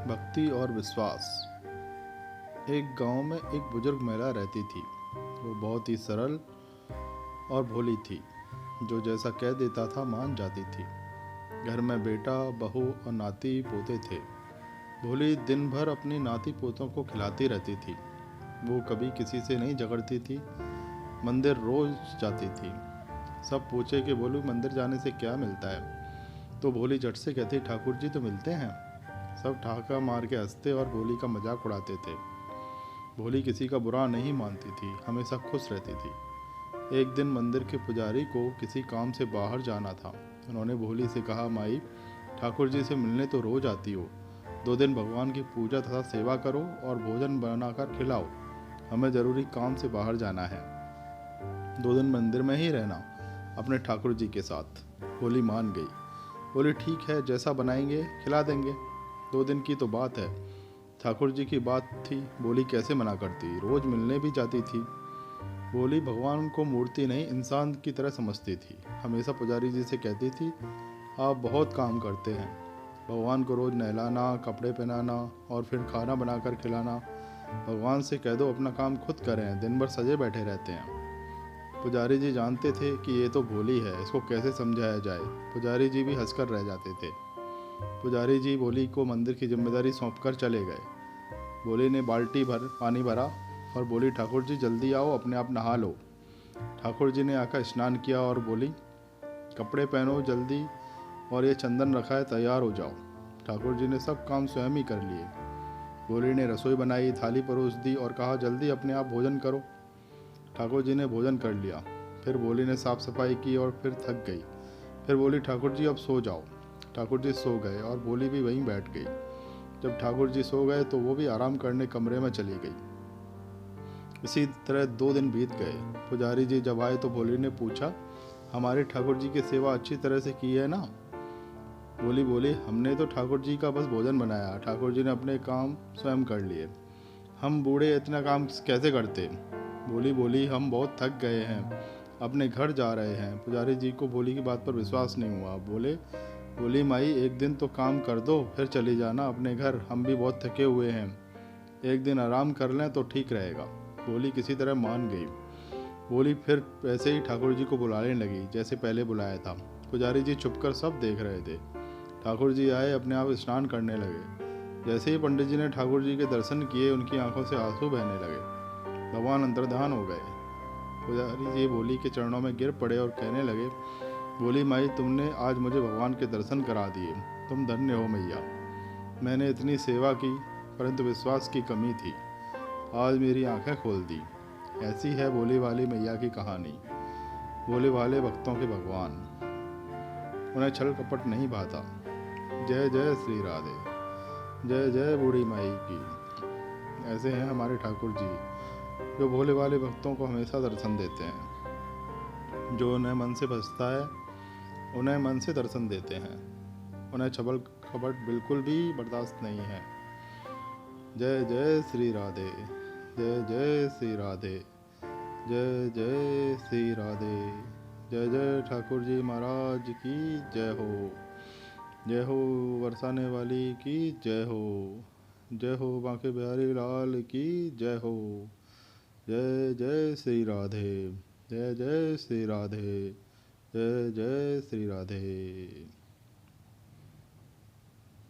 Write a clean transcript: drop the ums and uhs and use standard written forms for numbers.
भक्ति और विश्वास। एक गांव में एक बुजुर्ग महिला रहती थी। वो बहुत ही सरल और भोली थी, जो जैसा कह देता था मान जाती थी। घर में बेटा, बहू और नाती पोते थे। भोली दिन भर अपनी नाती पोतों को खिलाती रहती थी। वो कभी किसी से नहीं झगड़ती थी। मंदिर रोज जाती थी। सब पूछे कि भोलू, मंदिर जाने से क्या मिलता है, तो भोली झट से कहती, ठाकुर जी तो मिलते हैं। सब ठहाका मार के हंसते और भोली का मजाक उड़ाते थे। भोली किसी का बुरा नहीं मानती थी, हमेशा खुश रहती थी। एक दिन मंदिर के पुजारी को किसी काम से बाहर जाना था। उन्होंने भोली से कहा, माई, ठाकुर जी से मिलने तो रोज आती हो, 2 दिन भगवान की पूजा तथा सेवा करो और भोजन बनाकर खिलाओ। हमें ज़रूरी काम से बाहर जाना है, 2 दिन मंदिर में ही रहना अपने ठाकुर जी के साथ। भोली मान गई। बोली, ठीक है, जैसा बनाएंगे खिला देंगे, 2 दिन की तो बात है। ठाकुर जी की बात थी, बोली कैसे मना करती, रोज मिलने भी जाती थी। बोली भगवान को मूर्ति नहीं, इंसान की तरह समझती थी। हमेशा पुजारी जी से कहती थी, आप बहुत काम करते हैं, भगवान को रोज़ नहलाना, कपड़े पहनाना और फिर खाना बनाकर खिलाना। भगवान से कह दो अपना काम खुद करें, दिन भर सजे बैठे रहते हैं। पुजारी जी जानते थे कि ये तो भोली है, इसको कैसे समझाया जाए। पुजारी जी भी हंसकर रह जाते थे। पुजारी जी भोली को मंदिर की जिम्मेदारी सौंपकर चले गए। भोली ने बाल्टी भर पानी भरा और बोली, ठाकुर जी जल्दी आओ, अपने आप नहा लो। ठाकुर जी ने आकर स्नान किया और बोली, कपड़े पहनो जल्दी, और ये चंदन रखा है, तैयार हो जाओ। ठाकुर जी ने सब काम स्वयं ही कर लिए। भोली ने रसोई बनाई, थाली परोस दी और कहा, जल्दी अपने आप भोजन करो। ठाकुर जी ने भोजन कर लिया। फिर भोली ने साफ सफाई की और फिर थक गई। फिर बोली, ठाकुर जी अब सो जाओ। ठाकुर जी सो गए और भोली भी वहीं बैठ गई। जब ठाकुर जी सो गए तो वो भी आराम करने कमरे में चली गई। इसी तरह 2 दिन बीत गए। पुजारी जी जब आए तो भोली ने पूछा, हमारे ठाकुर जी की सेवा अच्छी तरह से की है ना? भोली बोली, हमने तो ठाकुर जी का बस भोजन बनाया, ठाकुर जी ने अपने काम स्वयं कर लिए। हम बूढ़े इतना काम कैसे करते? भोली बोली, हम बहुत थक गए हैं, अपने घर जा रहे हैं। पुजारी जी को भोली की बात पर विश्वास नहीं हुआ। बोली, माई, एक दिन तो काम कर दो, फिर चली जाना अपने घर, हम भी बहुत थके हुए हैं, एक दिन आराम कर लें तो ठीक रहेगा। भोली किसी तरह मान गई। भोली फिर वैसे ही ठाकुर जी को बुलाने लगी जैसे पहले बुलाया था। पुजारी जी छुपकर सब देख रहे थे। ठाकुर जी आए, अपने आप स्नान करने लगे। जैसे ही पंडित जी ने ठाकुर जी के दर्शन किए, उनकी आंखों से आंसू बहने लगे। भगवान अंतर्धान हो गए। पुजारी जी भोली के चरणों में गिर पड़े और कहने लगे, बोली, माई, तुमने आज मुझे भगवान के दर्शन करा दिए, तुम धन्य हो मैया। मैंने इतनी सेवा की, परंतु विश्वास की कमी थी, आज मेरी आंखें खोल दी। ऐसी है भोली वाली मैया की कहानी। भोले वाले भक्तों के भगवान, उन्हें छल कपट नहीं भाता। जय जय श्री राधे, जय जय बूढ़ी माई की। ऐसे हैं हमारे ठाकुर जी, जो भोले वाले भक्तों को हमेशा दर्शन देते हैं। जो उन्हें मन से बसता है, उन्हें मन से दर्शन देते हैं। उन्हें छबल कपट बिल्कुल भी बर्दाश्त नहीं है। जय जय श्री राधे, जय जय श्री राधे, जय जय श्री राधे। जय जय ठाकुर जी महाराज की जय हो। जय हो बरसाने वाली की जय हो। जय हो बांके बिहारी लाल की जय हो। जय जय श्री राधे, जय जय श्री राधे, जय जय श्री राधे।